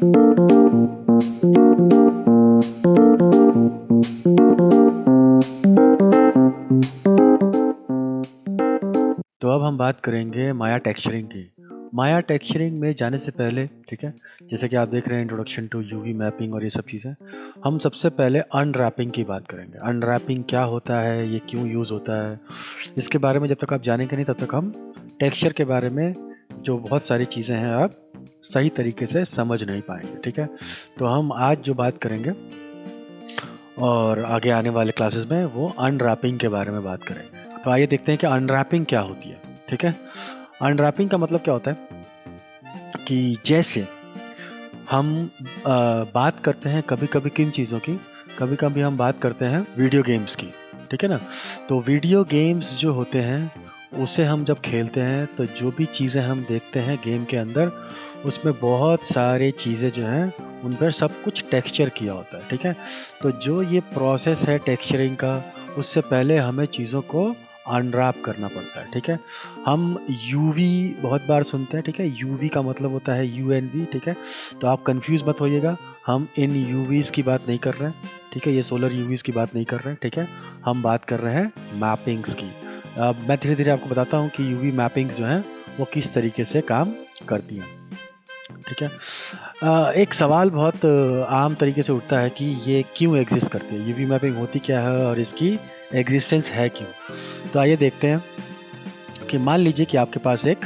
तो अब हम बात करेंगे माया टेक्सचरिंग की। माया टेक्सचरिंग में जाने से पहले, ठीक है, जैसे कि आप देख रहे हैं इंट्रोडक्शन टू यूवी मैपिंग और ये सब चीज़ें, हम सबसे पहले अनरैपिंग की बात करेंगे। अनरैपिंग क्या होता है, ये क्यों यूज़ होता है, इसके बारे में जब तक आप जानेंगे नहीं तब तक हम टेक्सचर के बारे में जो बहुत सारी चीज़ें हैं आप सही तरीके से समझ नहीं पाएंगे। ठीक है, तो हम आज जो बात करेंगे और आगे आने वाले क्लासेस में वो अनरैपिंग के बारे में बात करेंगे। तो आइए देखते हैं कि अनरैपिंग क्या होती है। ठीक है, अनरैपिंग का मतलब क्या होता है कि जैसे हम बात करते हैं कभी कभी किन चीज़ों की, कभी कभी हम बात करते हैं वीडियो गेम्स की। ठीक है ना, तो वीडियो गेम्स जो होते हैं उसे हम जब खेलते हैं तो जो भी चीज़ें हम देखते हैं गेम के अंदर, उसमें बहुत सारे चीज़ें जो हैं उन पर सब कुछ टेक्सचर किया होता है। ठीक है, तो जो ये प्रोसेस है टेक्सचरिंग का, उससे पहले हमें चीज़ों को अनरैप करना पड़ता है। ठीक है, हम यूवी बहुत बार सुनते हैं। ठीक है, यूवी का मतलब होता है यूएनवी। ठीक है, तो आप कंफ्यूज मत होइएगा, हम इन यूवीज़ की बात नहीं कर रहे हैं। ठीक है, ये सोलर यूवीज़ की बात नहीं कर रहे हैं। ठीक है, हम बात कर रहे हैं मैपिंग्स की। मैं धीरे धीरे आपको बताता हूँ कि यूवी मैपिंग्स जो हैं वो किस तरीके से काम करती हैं। ठीक है, एक सवाल बहुत आम तरीके से उठता है कि ये क्यों एग्जिस्ट करती है, यूवी मैपिंग होती क्या है और इसकी एग्जिस्टेंस है क्यों। तो आइए देखते हैं कि मान लीजिए कि आपके पास एक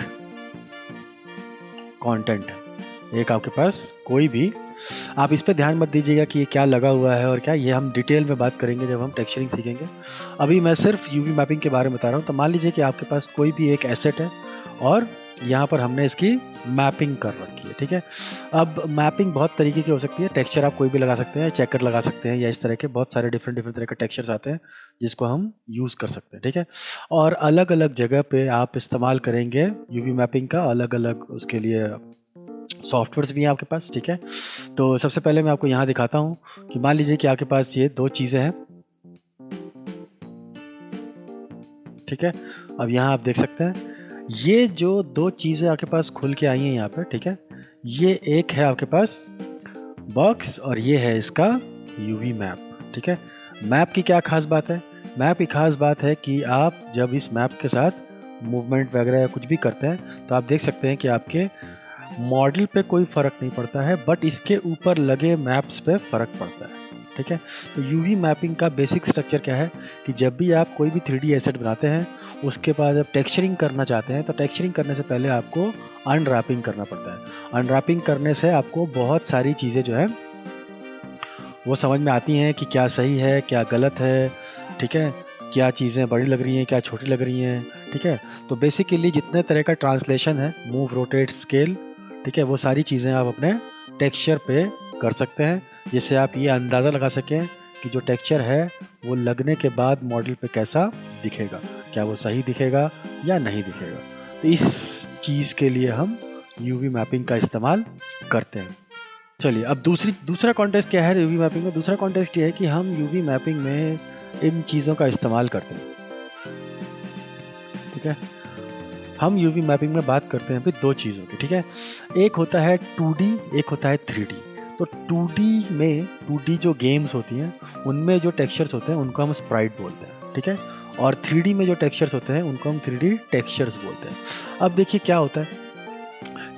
कंटेंट है, एक आपके पास कोई भी, आप इस पे ध्यान मत दीजिएगा कि ये क्या लगा हुआ है और क्या, ये हम डिटेल में बात करेंगे जब हम टेक्सचरिंग सीखेंगे। अभी मैं सिर्फ यूवी मैपिंग के बारे में बता रहा हूँ। तो मान लीजिए कि आपके पास कोई भी एक एसेट है और यहाँ पर हमने इसकी मैपिंग कर रखी है। ठीक है, अब मैपिंग बहुत तरीके की हो सकती है। टेक्सचर आप कोई भी लगा सकते हैं, चेकर लगा सकते हैं, या इस तरह के बहुत सारे डिफरेंट डिफरेंट तरह के टेक्सचर्स आते हैं जिसको हम यूज़ कर सकते हैं। ठीक है, और अलग अलग जगह पे आप इस्तेमाल करेंगे यूवी मैपिंग का, अलग अलग उसके लिए सॉफ्टवेयर्स भी हैं आपके पास। ठीक है, तो सबसे पहले मैं आपको यहाँ दिखाता हूँ कि मान लीजिए कि आपके पास ये दो चीज़ें हैं। ठीक है, अब यहाँ आप देख सकते हैं ये जो दो चीज़ें आपके पास खुल के आई हैं यहाँ पर। ठीक है, ये एक है आपके पास बॉक्स और ये है इसका यूवी मैप। ठीक है, मैप की क्या खास बात है, मैप की खास बात है कि आप जब इस मैप के साथ मूवमेंट वगैरह या कुछ भी करते हैं तो आप देख सकते हैं कि आपके मॉडल पे कोई फ़र्क नहीं पड़ता है, बट इसके ऊपर लगे मैप्स पे फ़र्क पड़ता है। ठीक है, तो यूवी मैपिंग का बेसिक स्ट्रक्चर क्या है कि जब भी आप कोई भी 3D एसेट बनाते हैं, उसके बाद जब टेक्सचरिंग करना चाहते हैं तो टेक्सचरिंग करने से पहले आपको अनरैपिंग करना पड़ता है। अनरैपिंग करने से आपको बहुत सारी चीज़ें जो है वो समझ में आती हैं कि क्या सही है क्या गलत है। ठीक है, क्या चीज़ें बड़ी लग रही हैं क्या छोटी लग रही हैं। ठीक है, तो बेसिकली जितने तरह का ट्रांसलेशन है, मूव, रोटेट, स्केल, ठीक है, वो सारी चीज़ें आप अपने टेक्सचर पे कर सकते हैं, जिससे आप ये अंदाज़ा लगा सकें कि जो टेक्सचर है वो लगने के बाद मॉडल पे कैसा दिखेगा, क्या वो सही दिखेगा या नहीं दिखेगा। तो इस चीज़ के लिए हम यूवी मैपिंग का इस्तेमाल करते हैं। चलिए, अब दूसरा कॉन्टेक्स्ट क्या है यूवी मैपिंग में। दूसरा कॉन्टेक्स्ट ये है कि हम यूवी मैपिंग में इन चीज़ों का इस्तेमाल करते हैं। ठीक है, हम यूवी मैपिंग में बात करते हैं फिर दो चीज़ों की। ठीक है, एक होता है 2D, एक होता है 3D। तो 2D में 2D जो गेम्स होती हैं उनमें जो टेक्सचर्स होते हैं उनको हम स्प्राइट बोलते हैं। ठीक है, और 3D में जो टेक्सचर्स होते हैं उनको हम 3D टेक्सचर्स बोलते हैं। अब देखिए क्या होता है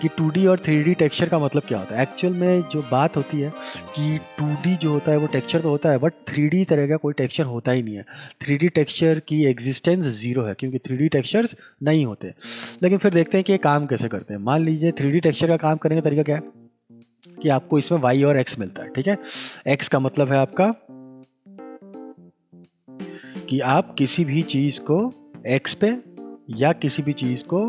कि 2D और 3D टेक्सचर का मतलब क्या होता है। एक्चुअल में जो बात होती है कि 2D जो होता है वो टेक्सचर तो होता है, बट 3D तरह का कोई टेक्सचर होता ही नहीं है। 3D टेक्सचर की एग्जिस्टेंस ज़ीरो है क्योंकि 3D टेक्सचर्स नहीं होते। लेकिन फिर देखते हैं कि ये काम कैसे करते हैं। मान लीजिए 3D टेक्सचर का काम करने का तरीका क्या है कि आपको इसमें y और x मिलता है। ठीक है, x का मतलब है आपका कि आप किसी भी चीज़ को x पे या किसी भी चीज़ को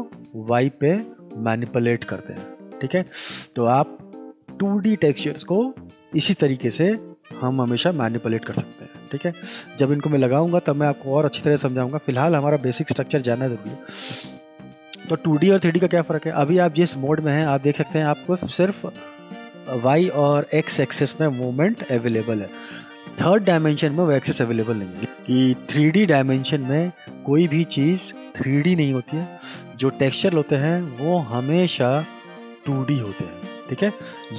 y पे मैनिपुलेट करते हैं। ठीक है, तो आप 2D टेक्सचर्स को इसी तरीके से हम हमेशा मैनिपुलेट कर सकते हैं। ठीक है, जब इनको मैं लगाऊंगा तब मैं आपको और अच्छी तरह समझाऊंगा। फिलहाल हमारा बेसिक स्ट्रक्चर जानना जरूरी है। तो 2D और 3D का क्या फ़र्क है, अभी आप जिस मोड में हैं आप देख सकते हैं आपको सिर्फ y और x एक्सेस में मूवमेंट अवेलेबल है। थर्ड डायमेंशन में वो एक्सेस अवेलेबल नहीं है कि 3D डायमेंशन में कोई भी चीज़ 3D नहीं होती है। जो टेक्सचर होते हैं वो हमेशा 2D होते हैं। ठीक है।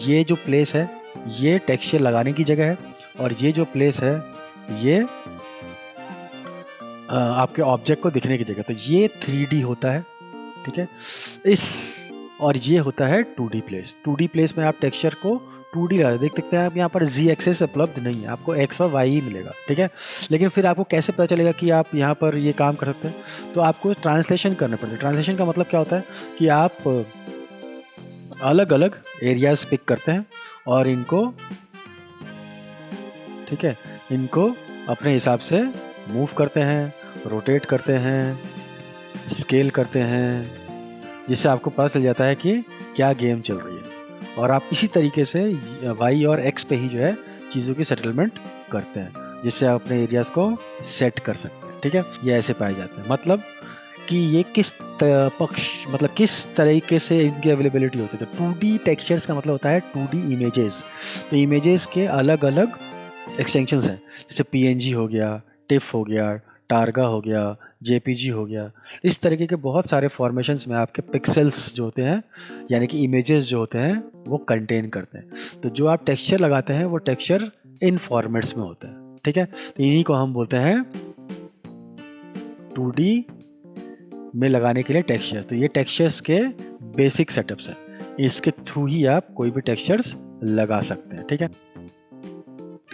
ये जो प्लेस है ये टेक्सचर लगाने की जगह है, और ये जो प्लेस है ये आपके ऑब्जेक्ट को दिखने की जगह। तो ये 3D होता है, ठीक है। और ये होता है 2D प्लेस। 2D प्लेस में आप टेक्सचर को 2D देख सकते हैं आप। यहाँ पर Z एक्सेस उपलब्ध नहीं है, आपको X और Y ही मिलेगा, ठीक है। लेकिन फिर आपको कैसे पता चलेगा कि आप यहाँ पर ये काम कर सकते हैं? तो आपको ट्रांसलेशन करना पड़ेगा। ट्रांसलेशन का मतलब क्या होता है कि आप अलग अलग एरियाज पिक करते हैं और इनको, ठीक है, इनको अपने हिसाब से मूव करते हैं, रोटेट करते हैं, स्केल करते हैं, जिससे आपको पता चल जाता है कि क्या गेम चल रही है। और आप इसी तरीके से Y और X पे ही जो है चीज़ों की सेटलमेंट करते हैं, जिससे आप अपने एरियाज़ को सेट कर सकते हैं, ठीक है। ये ऐसे पाए जाते हैं। मतलब कि ये किस मतलब किस तरीके से इनकी अवेलेबिलिटी होती है। तो 2D टेक्सचर्स का मतलब होता है 2D इमेजेस। तो इमेजेस के अलग अलग एक्सटेंशंस हैं, जैसे PNG हो गया, टिफ हो गया, टारगा हो गया, JPG हो गया। इस तरीके के बहुत सारे फॉर्मेशंस में आपके पिक्सेल्स जो होते हैं, यानी कि इमेजेस जो होते हैं, वो कंटेन करते हैं। तो जो आप टेक्सचर लगाते हैं वो टेक्सचर इन फॉर्मेट्स में होते हैं, ठीक है। तो इन्हीं को हम बोलते हैं 2D में लगाने के लिए टेक्सचर। तो ये टेक्सचर्स के बेसिक सेटअप्स हैं, इसके थ्रू ही आप कोई भी टेक्सचर्स लगा सकते हैं, ठीक है।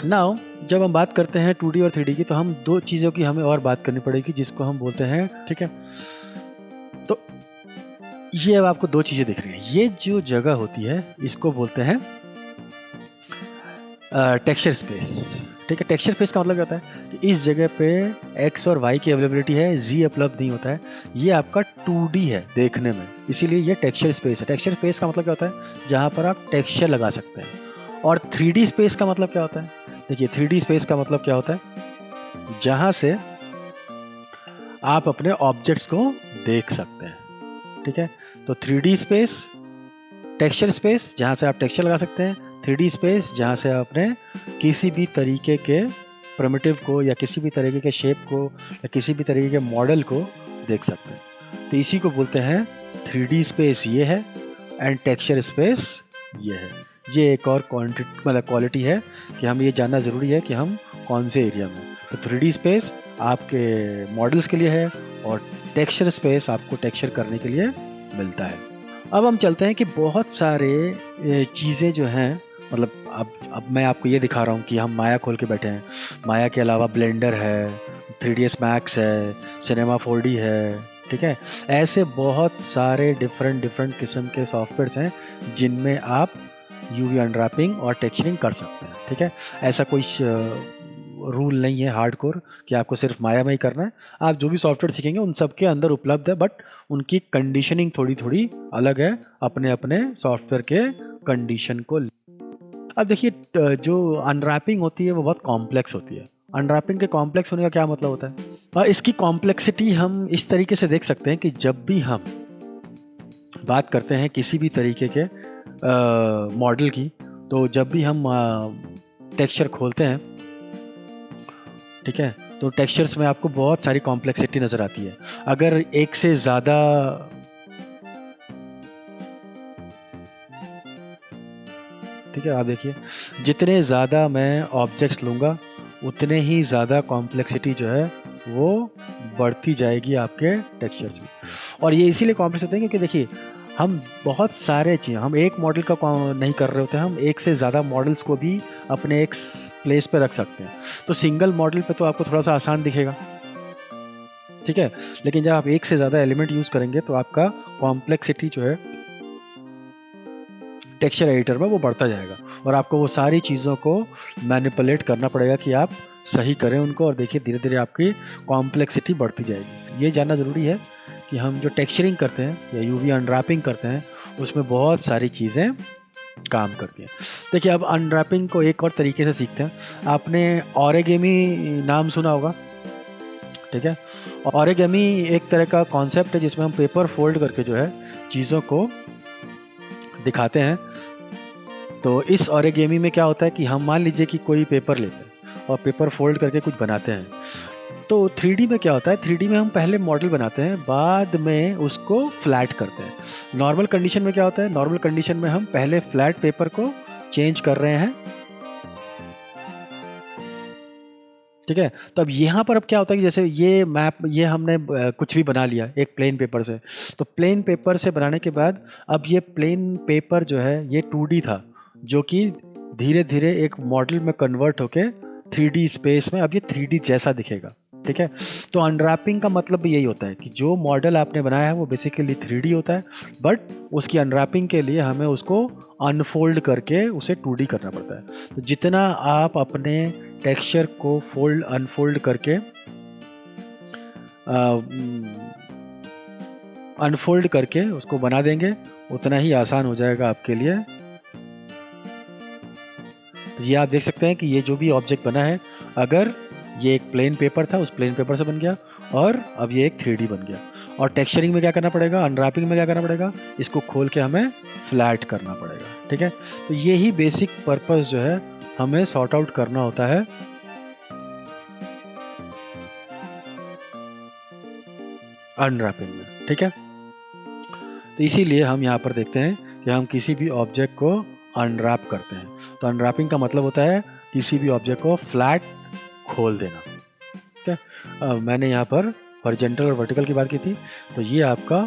नाउ जब हम बात करते हैं 2D और 3D की, तो हम दो चीज़ों की हमें और बात करनी पड़ेगी, जिसको हम बोलते हैं, ठीक है। तो ये अब आपको दो चीज़ें दिख रही हैं। ये जो जगह होती है इसको बोलते हैं टेक्सचर स्पेस, ठीक है। टेक्सचर स्पेस का मतलब क्या होता है कि इस जगह पे X और Y की अवेलेबिलिटी है, Z उपलब्ध नहीं होता है। ये आपका 2D है देखने में, इसीलिए ये टेक्सचर स्पेस है। टेक्सचर स्पेस का मतलब क्या होता है, जहाँ पर आप टेक्सचर लगा सकते हैं। और 3D स्पेस का मतलब क्या होता है? देखिए 3D स्पेस का मतलब क्या होता है, जहाँ से आप अपने ऑब्जेक्ट्स को देख सकते हैं, ठीक है। तो 3D स्पेस, टेक्सचर स्पेस जहाँ से आप टेक्सचर लगा सकते हैं, 3D स्पेस जहाँ से आप अपने किसी भी तरीके के प्रिमिटिव को या किसी भी तरीके के शेप को या किसी भी तरीके के मॉडल को देख सकते हैं। तो इसी को बोलते हैं 3D स्पेस ये है, एंड टेक्सचर स्पेस ये है। ये एक और क्वालिटी है कि हमें ये जानना ज़रूरी है कि हम कौन से एरिया में। तो 3D स्पेस आपके मॉडल्स के लिए है, और टेक्सचर स्पेस आपको टेक्सचर करने के लिए मिलता है। अब हम चलते हैं कि बहुत सारे चीज़ें जो हैं, मतलब अब मैं आपको ये दिखा रहा हूँ कि हम माया खोल के बैठे हैं। माया के अलावा ब्लेंडर है, 3ds मैक्स है, सिनेमा 4D है, ठीक है। ऐसे बहुत सारे डिफरेंट किस्म के सॉफ्टवेयर्स हैं जिनमें आप UV अनरैपिंग और टेक्सचरिंग कर सकते हैं, ठीक है। ऐसा कोई रूल नहीं है हार्डकोर कि आपको सिर्फ माया में ही करना है। आप जो भी सॉफ्टवेयर सीखेंगे उन सब के अंदर उपलब्ध है, बट उनकी कंडीशनिंग थोड़ी थोड़ी अलग है अपने अपने सॉफ्टवेयर के कंडीशन को। अब देखिए जो अनरैपिंग होती है वो बहुत कॉम्प्लेक्स होती है। अनरैपिंग के कॉम्प्लेक्स होने का क्या मतलब होता है? और इसकी कॉम्प्लेक्सिटी हम इस तरीके से देख सकते हैं कि जब भी हम बात करते हैं किसी भी तरीके के मॉडल की, तो जब भी हम टेक्सचर खोलते हैं, ठीक है, तो टेक्सचर्स में आपको बहुत सारी कॉम्प्लेक्सिटी नज़र आती है। अगर एक से ज़्यादा, ठीक है, आप देखिए जितने ज़्यादा मैं ऑब्जेक्ट्स लूँगा उतने ही ज़्यादा कॉम्प्लेक्सिटी जो है वो बढ़ती जाएगी आपके टेक्सचर्स में। और ये इसीलिए कॉम्प्लेक्स होते हैं क्योंकि देखिए हम बहुत सारे चीज़ें, हम एक मॉडल का नहीं कर रहे होते हैं, हम एक से ज़्यादा मॉडल्स को भी अपने एक प्लेस पे रख सकते हैं। तो सिंगल मॉडल पे तो आपको थोड़ा सा आसान दिखेगा, ठीक है, लेकिन जब आप एक से ज़्यादा एलिमेंट यूज़ करेंगे तो आपका कॉम्प्लेक्सिटी जो है टेक्सचर एडिटर में वो बढ़ता जाएगा, और आपको वो सारी चीज़ों को मैनिपुलेट करना पड़ेगा कि आप सही करें उनको। और देखिए धीरे धीरे आपकी कॉम्प्लेक्सिटी बढ़ती जाएगी। ये जानना ज़रूरी है कि हम जो टेक्सचरिंग करते हैं या UV अनरैपिंग करते हैं उसमें बहुत सारी चीज़ें काम करती हैं। देखिए अब अनरैपिंग को एक और तरीके से सीखते हैं। आपने ओरिगेमी नाम सुना होगा, ठीक है। ओरिगेमी एक तरह का कॉन्सेप्ट है जिसमें हम पेपर फोल्ड करके जो है चीज़ों को दिखाते हैं। तो इस ओरिगेमी में क्या होता है कि हम मान लीजिए कि कोई पेपर लेते हैं और पेपर फोल्ड करके कुछ बनाते हैं। तो 3D में क्या होता है, 3D में हम पहले मॉडल बनाते हैं, बाद में उसको फ्लैट करते हैं। नॉर्मल कंडीशन में क्या होता है, नॉर्मल कंडीशन में हम पहले फ्लैट पेपर को चेंज कर रहे हैं, ठीक है। तो अब यहाँ पर अब क्या होता है कि जैसे ये मैप, ये हमने कुछ भी बना लिया एक प्लेन पेपर से, तो प्लेन पेपर से बनाने के बाद अब ये प्लेन पेपर जो है ये 2D था, जो कि धीरे धीरे एक मॉडल में कन्वर्ट होके 3D स्पेस में अब ये 3D जैसा दिखेगा, ठीक है। तो अनरैपिंग का मतलब भी यही होता है कि जो मॉडल आपने बनाया है वो बेसिकली 3D होता है, बट उसकी अनरैपिंग के लिए हमें उसको अनफोल्ड करके उसे 2D करना पड़ता है। तो जितना आप अपने टेक्सचर को फोल्ड अनफोल्ड करके अनफोल्ड करके उसको बना देंगे, उतना ही आसान हो जाएगा आपके लिए। तो ये आप देख सकते हैं कि ये जो भी ऑब्जेक्ट बना है, अगर ये एक प्लेन पेपर था, उस प्लेन पेपर से बन गया, और अब ये एक 3D बन गया। और टेक्सचरिंग में क्या करना पड़ेगा, अनरैपिंग में क्या करना पड़ेगा, इसको खोल के हमें फ्लैट करना पड़ेगा, ठीक है। तो ये ही बेसिक पर्पस जो है हमें सॉर्ट आउट करना होता है अनरैपिंग में, ठीक है। तो इसीलिए हम यहाँ पर देखते हैं कि हम किसी भी ऑब्जेक्ट को अनरैप करते हैं। तो अनरैपिंग का मतलब होता है किसी भी ऑब्जेक्ट को फ्लैट खोल देना, ठीक है। मैंने यहाँ पर हॉरिजेंटल और वर्टिकल की बात की थी, तो ये आपका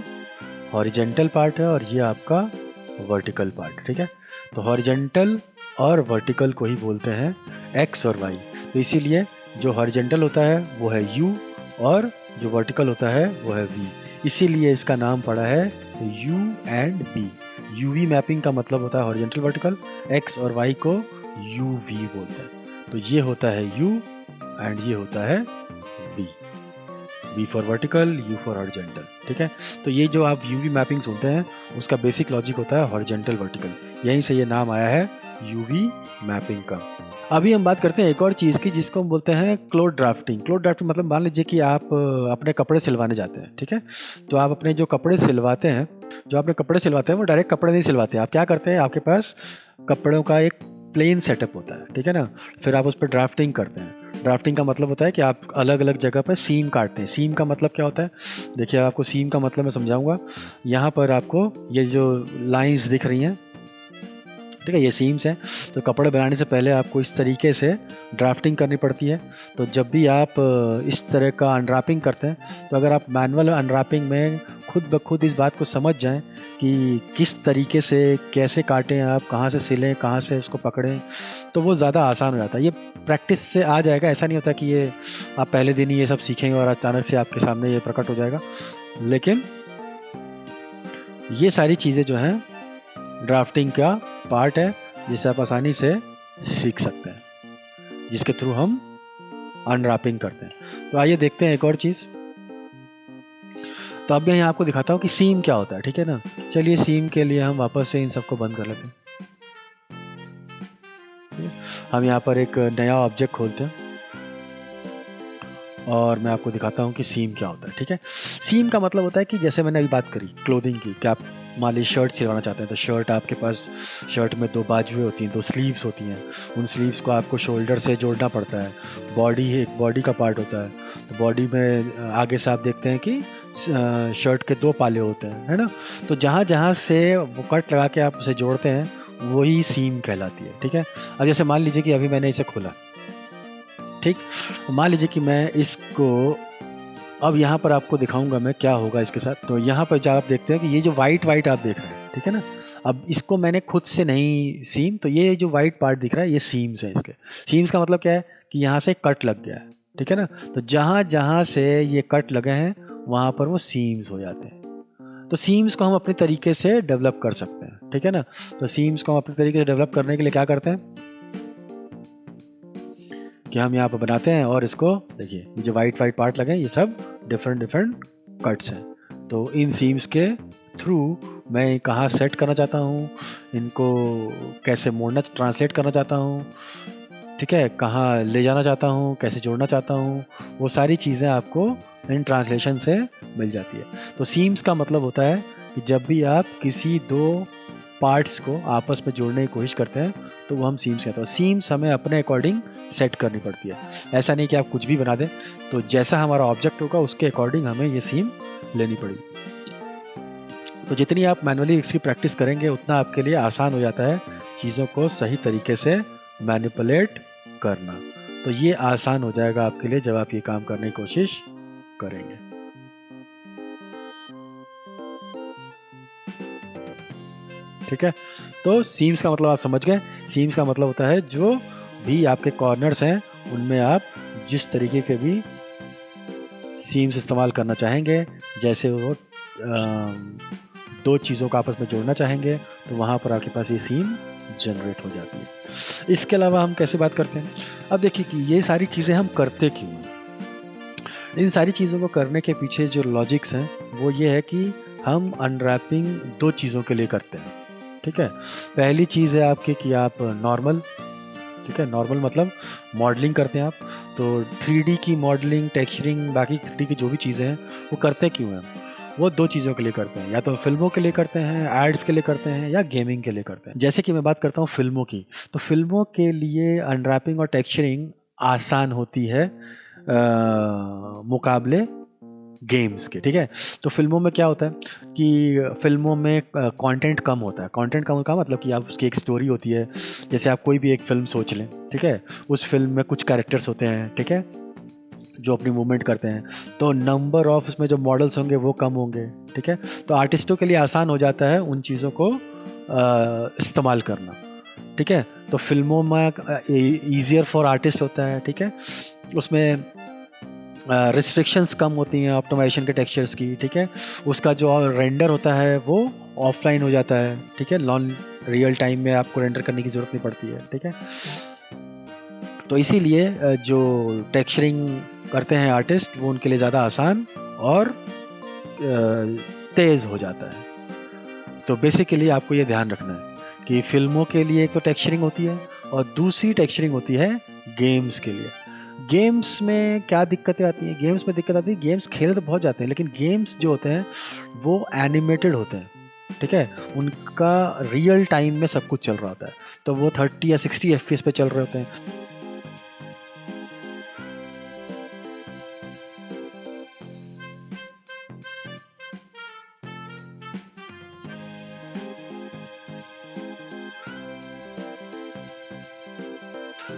हॉरिजेंटल पार्ट है और ये आपका वर्टिकल पार्ट, ठीक है। तो हॉरिजेंटल और वर्टिकल को ही बोलते हैं एक्स और वाई। तो इसीलिए जो हॉरिजेंटल होता है वो है यू और जो वर्टिकल होता है वो है वी, इसीलिए इसका नाम पड़ा है U and V. UV mapping का मतलब होता है हॉरिजेंटल वर्टिकल, एक्स और वाई को यूवी बोलते हैं। तो ये होता है यू एंड ये होता है V, V for vertical, U for horizontal, ठीक है। तो ये जो आप यूवी मैपिंग सुनते हैं उसका बेसिक लॉजिक होता है हॉरिजेंटल वर्टिकल, यहीं से ये नाम आया है यूवी मैपिंग का। अभी हम बात करते हैं एक और चीज़ की जिसको हम बोलते हैं क्लोथ ड्राफ्टिंग। क्लोथ ड्राफ्टिंग मतलब मान लीजिए कि आप अपने कपड़े सिलवाने जाते हैं, ठीक है। तो आप अपने जो कपड़े सिलवाते हैं, जो आपने कपड़े सिलवाते हैं वो डायरेक्ट कपड़े नहीं सिलवाते हैं। आप क्या करते हैं, आपके पास कपड़ों का एक प्लेन सेटअप होता है, ठीक है ना। फिर आप उस पर ड्राफ्टिंग करते हैं। ड्राफ्टिंग का मतलब होता है कि आप अलग अलग जगह पर सीम काटते हैं। सीम का मतलब क्या होता है, देखिए आपको सीम का मतलब मैं समझाऊंगा। यहाँ पर आपको ये जो लाइंस दिख रही हैं, ठीक है, ये सीम्स हैं। तो कपड़े बनाने से पहले आपको इस तरीके से ड्राफ्टिंग करनी पड़ती है। तो जब भी आप इस तरह का अनरैपिंग करते हैं, तो अगर आप मैनुअल अनरैपिंग में खुद ब खुद इस बात को समझ जाएं कि किस तरीके से कैसे काटें, आप कहाँ से सिलें, कहाँ से उसको पकड़ें, तो वो ज़्यादा आसान हो जाता है। ये प्रैक्टिस से आ जाएगा, ऐसा नहीं होता कि ये आप पहले दिन ही ये सब सीखेंगे और अचानक से आपके सामने ये प्रकट हो जाएगा। लेकिन ये सारी चीज़ें जो हैं ड्राफ्टिंग का पार्ट है, जिसे आप आसानी से सीख सकते हैं, जिसके थ्रू हम अनरैपिंग करते हैं। तो आइए देखते हैं एक और चीज़। तो अब मैं यहाँ आपको दिखाता हूँ कि सीम क्या होता है, ठीक है ना। चलिए सीम के लिए हम वापस से इन सबको बंद कर लेते हैं। हम यहाँ पर एक नया ऑब्जेक्ट खोलते हैं और मैं आपको दिखाता हूँ कि सीम क्या होता है, ठीक है। सीम का मतलब होता है कि जैसे मैंने अभी बात करी क्लोथिंग की, कि आप मान लीजिए शर्ट सिलवाना चाहते हैं, तो शर्ट आपके पास, शर्ट में 2 बाजुएं होती हैं, 2 स्लीव्स होती हैं। उन स्लीव्स को आपको शोल्डर से जोड़ना पड़ता है। बॉडी एक बॉडी का पार्ट होता है, तो बॉडी में आगे से आप देखते हैं कि शर्ट के 2 पाले होते हैं, है ना। तो जहाँ जहाँ से वो कट लगा के आप उसे जोड़ते हैं वही सीम कहलाती है, ठीक है। अब जैसे मान लीजिए कि अभी मैंने इसे खोला, ठीक, मान लीजिए कि मैं इसको अब यहाँ पर आपको दिखाऊंगा मैं क्या होगा इसके साथ। तो यहाँ पर जब आप देखते हैं कि ये जो वाइट वाइट आप देख रहे हैं, ठीक है ना, अब इसको मैंने खुद से नहीं सीम, तो ये जो वाइट पार्ट दिख रहा है ये सीम्स है। इसके सीम्स का मतलब क्या है कि यहाँ से कट लग गया है, ठीक है ना। तो जहाँ जहाँ से ये कट लगे हैं वहाँ पर वो सीम्स हो जाते हैं। तो सीम्स को हम अपने तरीके से डेवलप कर सकते हैं, ठीक है ना। तो सीम्स को हम अपने तरीके से डेवलप करने के लिए क्या करते हैं कि हम यहाँ पर बनाते हैं, और इसको देखिए ये जो वाइट वाइट पार्ट लगे हैं ये सब डिफरेंट डिफरेंट कट्स हैं। तो इन सीम्स के थ्रू मैं कहाँ सेट करना चाहता हूँ, इनको कैसे मोड़ना, ट्रांसलेट करना चाहता हूँ, ठीक है, कहाँ ले जाना चाहता हूँ, कैसे जोड़ना चाहता हूँ, वो सारी चीज़ें आपको इन ट्रांसलेशन से मिल जाती है। तो सीम्स का मतलब होता है कि जब भी आप किसी 2 पार्ट्स को आपस में जोड़ने की कोशिश करते हैं तो वो हम सीम्स कहते हैं। सीम्स हमें अपने अकॉर्डिंग सेट करनी पड़ती है, ऐसा नहीं कि आप कुछ भी बना दें। तो जैसा हमारा ऑब्जेक्ट होगा उसके अकॉर्डिंग हमें ये सीम लेनी पड़ेगी। तो जितनी आप मैनुअली इसकी प्रैक्टिस करेंगे उतना आपके लिए आसान हो जाता है चीज़ों को सही तरीके से मैनिपुलेट करना। तो ये आसान हो जाएगा आपके लिए जब आप ये काम करने की कोशिश करेंगे। ठीक है, तो सीम्स का मतलब आप समझ गए। सीम्स का मतलब होता है जो भी आपके कॉर्नर्स हैं उनमें आप जिस तरीके के भी सीम्स इस्तेमाल करना चाहेंगे, जैसे वो दो चीज़ों को आपस में जोड़ना चाहेंगे तो वहाँ पर आपके पास ये सीम जनरेट हो जाती है। इसके अलावा हम कैसे बात करते हैं, अब देखिए कि ये सारी चीज़ें हम करते क्यों हैं। इन सारी चीज़ों को करने के पीछे जो लॉजिक्स हैं वो ये है कि हम अनरैपिंग दो चीज़ों के लिए करते हैं। ठीक है, पहली चीज़ है आपकी कि आप नॉर्मल, ठीक है, नॉर्मल मतलब मॉडलिंग करते हैं आप। तो 3D की मॉडलिंग, टेक्सचरिंग, बाकी 3D की जो भी चीज़ें हैं वो करते क्यों हैं, वो दो चीज़ों के लिए करते हैं, या तो फिल्मों के लिए करते हैं, एड्स के लिए करते हैं, या गेमिंग के लिए करते हैं। जैसे कि मैं बात करता हूँ फिल्मों की, तो फिल्मों के लिए अनरैपिंग और टेक्सचरिंग आसान होती है मुकाबले गेम्स के। ठीक है, तो फिल्मों में क्या होता है कि फिल्मों में कंटेंट कम होता है। कंटेंट कम का मतलब कि आप उसकी एक स्टोरी होती है, जैसे आप कोई भी एक फिल्म सोच लें, ठीक है, उस फिल्म में कुछ कैरेक्टर्स होते हैं, ठीक है, जो अपनी मूवमेंट करते हैं, तो नंबर ऑफ उसमें जो मॉडल्स होंगे वो कम होंगे। ठीक है, तो आर्टिस्टों के लिए आसान हो जाता है उन चीज़ों को इस्तेमाल करना। ठीक है, तो फिल्मों में ईजियर फॉर आर्टिस्ट होता है। ठीक है, उसमें रिस्ट्रिक्शंस कम होती हैं ऑप्टिमाइजेशन के टेक्सचर्स की। ठीक है, उसका जो रेंडर होता है वो ऑफलाइन हो जाता है। ठीक है, नॉन रियल टाइम में आपको रेंडर करने की ज़रूरत नहीं पड़ती है। ठीक है, तो इसीलिए जो टेक्सचरिंग करते हैं आर्टिस्ट वो उनके लिए ज़्यादा आसान और तेज़ हो जाता है। तो बेसिकली आपको ये ध्यान रखना है कि फिल्मों के लिए एक तो टेक्सचरिंग होती है और दूसरी टेक्सचरिंग होती है गेम्स के लिए। गेम्स में क्या दिक्कतें आती हैं, गेम्स में दिक्कत आती है, गेम्स खेले तो बहुत जाते हैं लेकिन गेम्स जो होते हैं वो एनिमेटेड होते हैं। ठीक है, उनका रियल टाइम में सब कुछ चल रहा होता है, तो वो 30 या 60 FPS पे चल रहे होते हैं।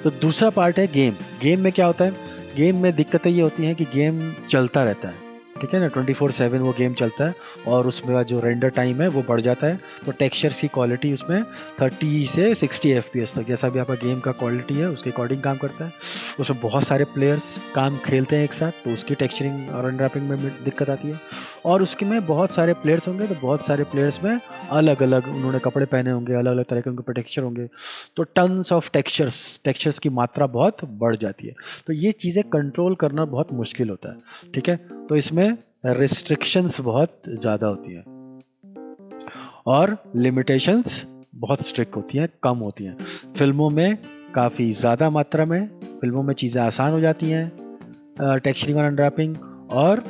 तो दूसरा पार्ट है गेम। गेम में क्या होता है, गेम में दिक्कतें ये होती हैं कि गेम चलता रहता है। ठीक है ना, 24/7 वो गेम चलता है और उसमें जो रेंडर टाइम है वो बढ़ जाता है। तो टेक्सचर्स की क्वालिटी उसमें 30 से 60 FPS तक, जैसा भी आपका गेम का क्वालिटी है उसके अकॉर्डिंग काम करता है। उसमें बहुत सारे प्लेयर्स काम खेलते हैं एक साथ, तो उसकी टेक्सचरिंग और अनरैपिंग में दिक्कत आती है। और उसके में बहुत सारे प्लेयर्स होंगे तो बहुत सारे प्लेयर्स में अलग अलग उन्होंने कपड़े पहने होंगे, अलग अलग तरह के उनके टेक्सचर होंगे, तो टन्स ऑफ टेक्सचर्स की मात्रा बहुत बढ़ जाती है। तो ये चीज़ें कंट्रोल करना बहुत मुश्किल होता है। ठीक है, तो इसमें रिस्ट्रिक्शंस बहुत ज़्यादा होती हैं और लिमिटेशंस बहुत स्ट्रिक्ट होती हैं, कम होती हैं। फिल्मों में काफ़ी ज़्यादा मात्रा में फिल्मों में चीज़ें आसान हो जाती हैं, टेक्सचरिंग और अनरैपिंग, और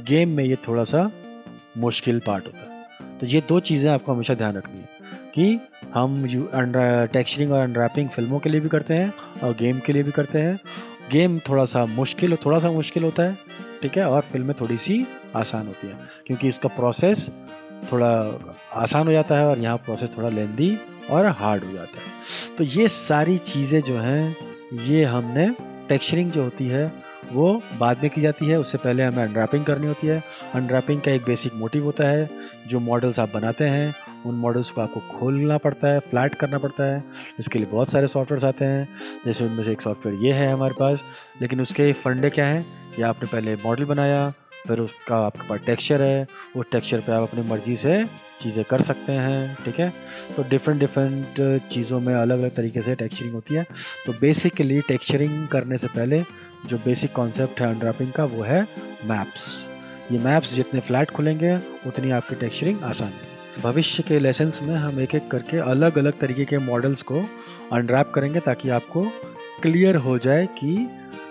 गेम में ये थोड़ा सा मुश्किल पार्ट होता है। तो ये दो चीज़ें आपको हमेशा ध्यान रखनी है कि हम टेक्सचरिंग और अनरैपिंग फिल्मों के लिए भी करते हैं और गेम के लिए भी करते हैं। गेम थोड़ा सा मुश्किल होता है, ठीक है, और फिल्में थोड़ी सी आसान होती है क्योंकि इसका प्रोसेस थोड़ा आसान हो जाता है और यहाँ प्रोसेस थोड़ा लेंदी और हार्ड हो जाता है। तो ये सारी चीज़ें जो हैं ये हमने टेक्सचरिंग जो होती है वो बाद में की जाती है, उससे पहले हमें अनरैपिंग करनी होती है। अनरैपिंग का एक बेसिक मोटिव होता है, जो मॉडल्स आप बनाते हैं उन मॉडल्स को आपको खोलना पड़ता है, फ्लैट करना पड़ता है। इसके लिए बहुत सारे सॉफ्टवेयर्स आते हैं, जैसे उनमें से एक सॉफ्टवेयर ये है हमारे पास। लेकिन उसके फंडे क्या हैं कि आपने पहले मॉडल बनाया, फिर उसका आपके पास टेक्सचर है, उस टेक्सचर पे आप अपनी मर्ज़ी से चीज़ें कर सकते हैं। ठीक है, तो डिफरेंट चीज़ों में अलग अलग तरीके से टेक्सचरिंग होती है। तो बेसिकली टेक्सचरिंग करने से पहले जो बेसिक कॉन्सेप्ट है अनरैपिंग का वो है मैप्स। ये मैप्स जितने फ्लैट खुलेंगे उतनी आपकी टेक्सचरिंग आसान है। भविष्य के लेसन्स में हम एक एक करके अलग अलग तरीके के मॉडल्स को अनरैप करेंगे ताकि आपको क्लियर हो जाए कि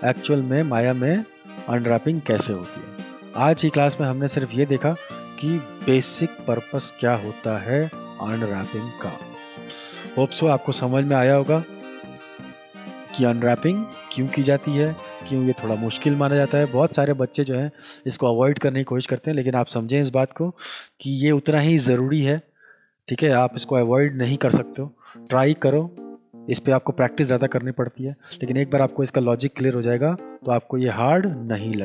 एक्चुअल में माया में अनरैपिंग कैसे होती है। आज की क्लास में हमने सिर्फ ये देखा कि बेसिक पर्पस क्या होता है अनरैपिंग का। होप सो आपको समझ में आया होगा कि अनरैपिंग क्यों की जाती है, क्यों ये थोड़ा मुश्किल माना जाता है। बहुत सारे बच्चे जो हैं इसको अवॉइड करने की कोशिश करते हैं, लेकिन आप समझें इस बात को कि ये उतना ही ज़रूरी है। ठीक है, आप इसको अवॉइड नहीं कर सकते हो, ट्राई करो। इस पे आपको प्रैक्टिस ज़्यादा करनी पड़ती है, लेकिन एक बार आपको इसका लॉजिक क्लियर हो जाएगा तो आपको ये हार्ड नहीं लगेगा।